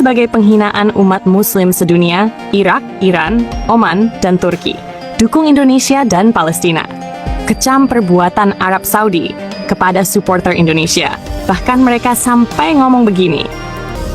sebagai penghinaan umat muslim sedunia, Irak, Iran, Oman, dan Turki. Dukung Indonesia dan Palestina. Kecam perbuatan Arab Saudi kepada supporter Indonesia. Bahkan mereka sampai ngomong begini.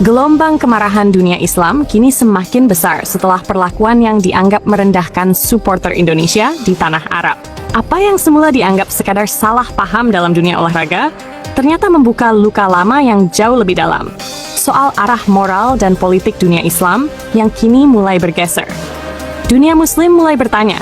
Gelombang kemarahan dunia Islam kini semakin besar setelah perlakuan yang dianggap merendahkan supporter Indonesia di tanah Arab. Apa yang semula dianggap sekadar salah paham dalam dunia olahraga, ternyata membuka luka lama yang jauh lebih dalam. Soal arah moral dan politik dunia Islam yang kini mulai bergeser. Dunia Muslim mulai bertanya,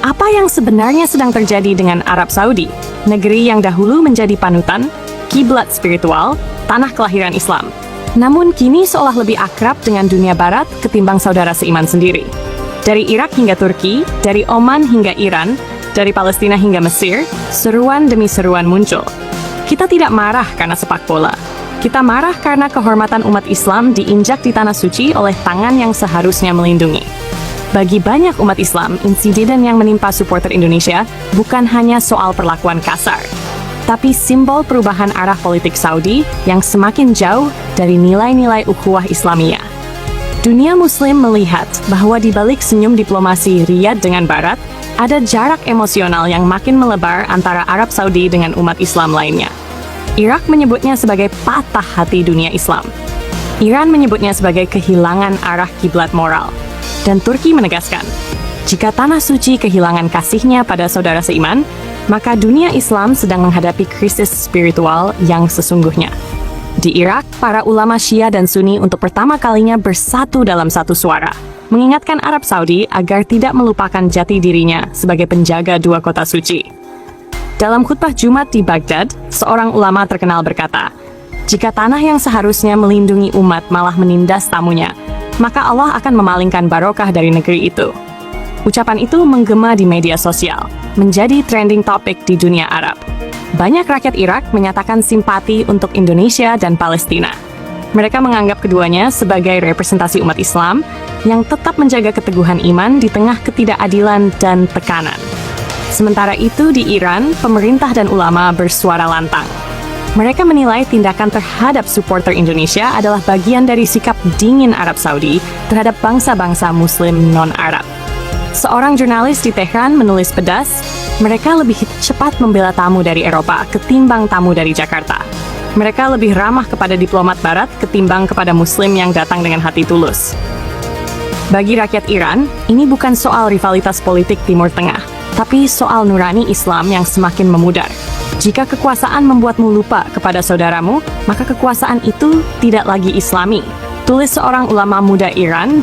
apa yang sebenarnya sedang terjadi dengan Arab Saudi, negeri yang dahulu menjadi panutan, kiblat spiritual, tanah kelahiran Islam. Namun kini seolah lebih akrab dengan dunia barat ketimbang saudara seiman sendiri. Dari Irak hingga Turki, dari Oman hingga Iran, dari Palestina hingga Mesir, seruan demi seruan muncul. Kita tidak marah karena sepak bola. Kita marah karena kehormatan umat Islam diinjak di tanah suci oleh tangan yang seharusnya melindungi. Bagi banyak umat Islam, insiden yang menimpa supporter Indonesia bukan hanya soal perlakuan kasar, tapi simbol perubahan arah politik Saudi yang semakin jauh dari nilai-nilai ukhuwah Islamiyah. Dunia Muslim melihat bahwa di balik senyum diplomasi Riyadh dengan Barat, ada jarak emosional yang makin melebar antara Arab Saudi dengan umat Islam lainnya. Irak menyebutnya sebagai patah hati dunia Islam. Iran menyebutnya sebagai kehilangan arah kiblat moral. Dan Turki menegaskan, jika tanah suci kehilangan kasihnya pada saudara seiman, maka dunia Islam sedang menghadapi krisis spiritual yang sesungguhnya. Di Irak, para ulama Syiah dan Sunni untuk pertama kalinya bersatu dalam satu suara, mengingatkan Arab Saudi agar tidak melupakan jati dirinya sebagai penjaga dua kota suci. Dalam khutbah Jumat di Baghdad, seorang ulama terkenal berkata, jika tanah yang seharusnya melindungi umat malah menindas tamunya, maka Allah akan memalingkan barokah dari negeri itu. Ucapan itu menggema di media sosial, menjadi trending topic di dunia Arab. Banyak rakyat Irak menyatakan simpati untuk Indonesia dan Palestina. Mereka menganggap keduanya sebagai representasi umat Islam yang tetap menjaga keteguhan iman di tengah ketidakadilan dan tekanan. Sementara itu di Iran, pemerintah dan ulama bersuara lantang. Mereka menilai tindakan terhadap supporter Indonesia adalah bagian dari sikap dingin Arab Saudi terhadap bangsa-bangsa Muslim non-Arab. Seorang jurnalis di Tehran menulis pedas, mereka lebih cepat membela tamu dari Eropa ketimbang tamu dari Jakarta. Mereka lebih ramah kepada diplomat Barat ketimbang kepada Muslim yang datang dengan hati tulus. Bagi rakyat Iran, ini bukan soal rivalitas politik Timur Tengah, tapi soal nurani Islam yang semakin memudar. Jika kekuasaan membuatmu lupa kepada saudaramu, maka kekuasaan itu tidak lagi Islami. Tulis seorang ulama muda Iran.